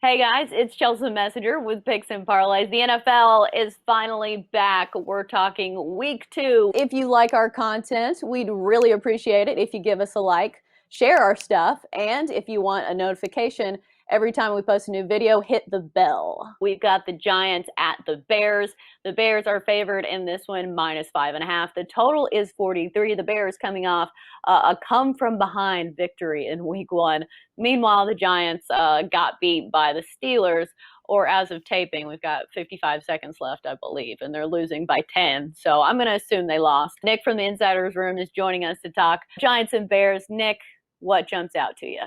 Hey guys, it's Chelsa Messenger with Picks and Parlays. The NFL is finally back. We're talking week 2. If you like our content, we'd really appreciate it if you give us a like, share our stuff, and if you want a notification every time we post a new video, hit the bell. We've got the Giants at the Bears. The Bears are favored in this one, -5.5. The total is 43. The Bears coming off a come from behind victory in week 1. Meanwhile, the Giants got beat by the Steelers, or as of taping, we've got 55 seconds left, I believe, and they're losing by 10. So I'm going to assume they lost. Nick from the Insiders Room is joining us to talk Giants and Bears. Nick, what jumps out to you?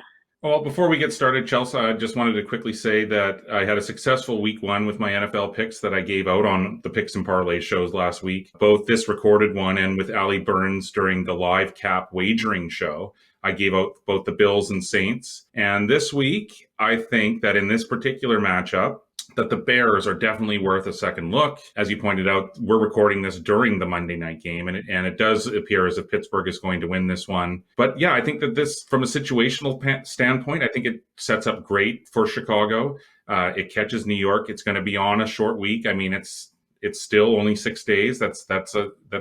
Well, before we get started, Chelsea, I just wanted to quickly say that I had a successful week 1 with my NFL picks that I gave out on the Picks and Parlay shows last week, both this recorded one and with Ali Burns during the live cap wagering show. I gave out both the Bills and Saints. And this week, I think that in this particular matchup, that the Bears are definitely worth a second look. As you pointed out, we're recording this during the Monday night game, and it does appear as if Pittsburgh is going to win this one. But yeah, I think that this, from a situational standpoint, I think it sets up great for Chicago. It catches New York. It's going to be on a short week. I mean, it's still only 6 days. That's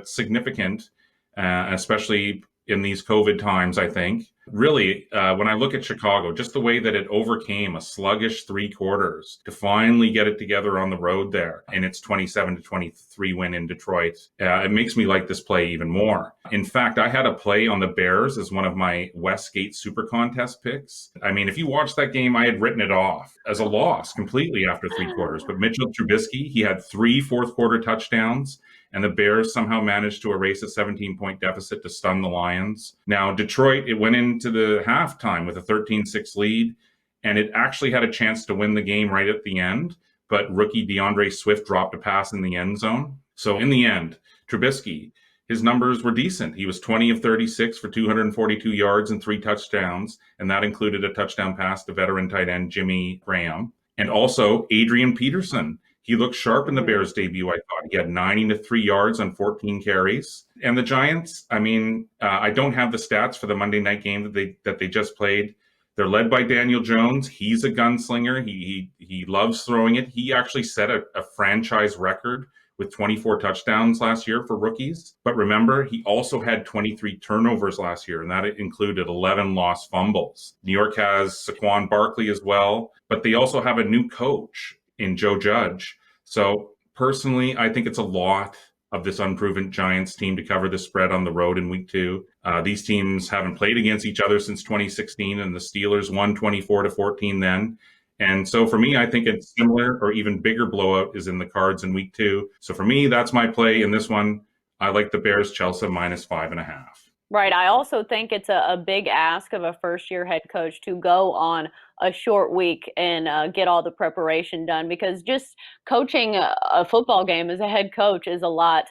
significant, especially in these COVID times, I think. Really, when I look at Chicago, just the way that it overcame a sluggish 3 quarters to finally get it together on the road there in its 27-23 win in Detroit, it makes me like this play even more. In fact, I had a play on the Bears as one of my Westgate Super Contest picks. I mean, if you watch that game, I had written it off as a loss completely after 3 quarters. But Mitchell Trubisky, he had 3 fourth quarter touchdowns, and the Bears somehow managed to erase a 17-point deficit to stun the Lions. Now, Detroit, it went into the halftime with a 13-6 lead, and it actually had a chance to win the game right at the end, but rookie DeAndre Swift dropped a pass in the end zone. So in the end, Trubisky, his numbers were decent. He was 20 of 36 for 242 yards and 3 touchdowns, and that included a touchdown pass to veteran tight end Jimmy Graham. And also Adrian Peterson. He looked sharp in the Bears debut, I thought. He had 93 yards on 14 carries. And the Giants, I mean, I don't have the stats for the Monday night game that they just played. They're led by Daniel Jones. He's a gunslinger. He loves throwing it. He actually set a franchise record with 24 touchdowns last year for rookies. But remember, he also had 23 turnovers last year, and that included 11 lost fumbles. New York has Saquon Barkley as well, but they also have a new coach in Joe Judge. So personally, I think it's a lot of this unproven Giants team to cover the spread on the road in week 2. These teams haven't played against each other since 2016, and the Steelers won 24-14 then. And so for me, I think a similar or even bigger blowout is in the cards in week 2. So for me, that's my play in this one. I like the Bears, Chelsa, -5.5. Right. I also think it's a big ask of a first-year head coach to go on a short week and get all the preparation done, because just coaching a football game as a head coach is a lot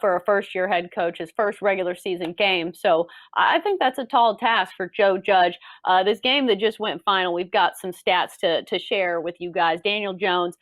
for a first-year head coach, his first regular season game. So I think that's a tall task for Joe Judge. This game that just went final, we've got some stats to share with you guys. Daniel Jones,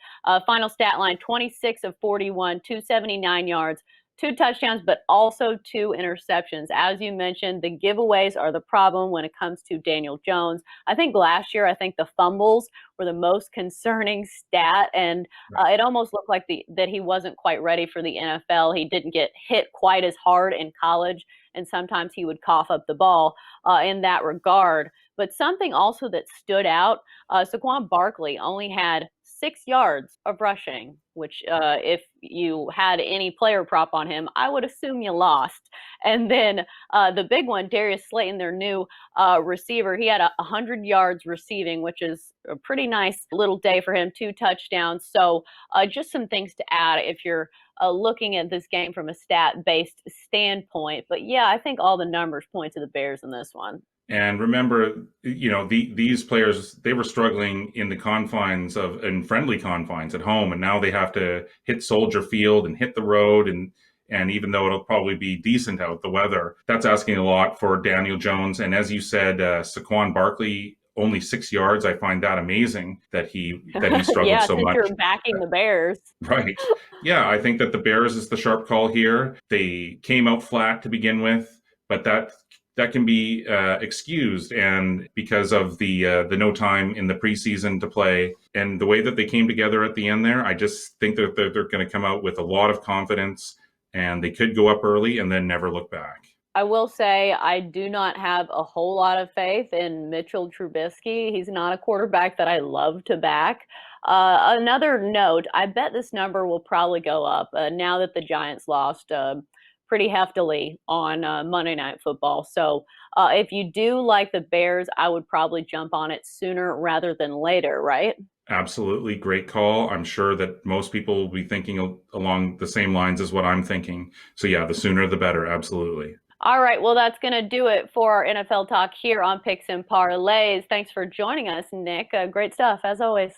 final stat line, 26 of 41, 279 yards. 2 touchdowns, but also 2 interceptions. As you mentioned, the giveaways are the problem when it comes to Daniel Jones. I think last year, the fumbles were the most concerning stat, and it almost looked like that he wasn't quite ready for the NFL. He didn't get hit quite as hard in college, and sometimes he would cough up the ball in that regard. But something also that stood out, Saquon Barkley only had 6 yards of rushing, which if you had any player prop on him, I would assume you lost. And then the big one, Darius Slayton, their new receiver, he had 100 yards receiving, which is a pretty nice little day for him, 2 touchdowns. So just some things to add if you're looking at this game from a stat-based standpoint. But yeah, I think all the numbers point to the Bears in this one. And remember, these players, they were struggling in friendly confines at home, and now they have to hit Soldier Field and hit the road, and even though it'll probably be decent out, the weather, that's asking a lot for Daniel Jones. And as you said, Saquon Barkley, only 6 yards. I find that amazing that he struggled Yeah, so since much. you're backing the Bears. Right. Yeah, I think that the Bears is the sharp call here. They came out flat to begin with, but that that can be excused, and because of the no time in the preseason to play and the way that they came together at the end there, I just think that they're going to come out with a lot of confidence, and they could go up early and then never look back. I will say I do not have a whole lot of faith in Mitchell Trubisky. He's not a quarterback that I love to back. Another note, I bet this number will probably go up now that the Giants lost pretty heftily on Monday Night Football. So if you do like the Bears, I would probably jump on it sooner rather than later, right? Absolutely great call. I'm sure that most people will be thinking along the same lines as what I'm thinking. So yeah, the sooner the better. Absolutely. All right, well, that's going to do it for our NFL talk here on Picks and Parlays. Thanks for joining us, Nick. Great stuff, as always.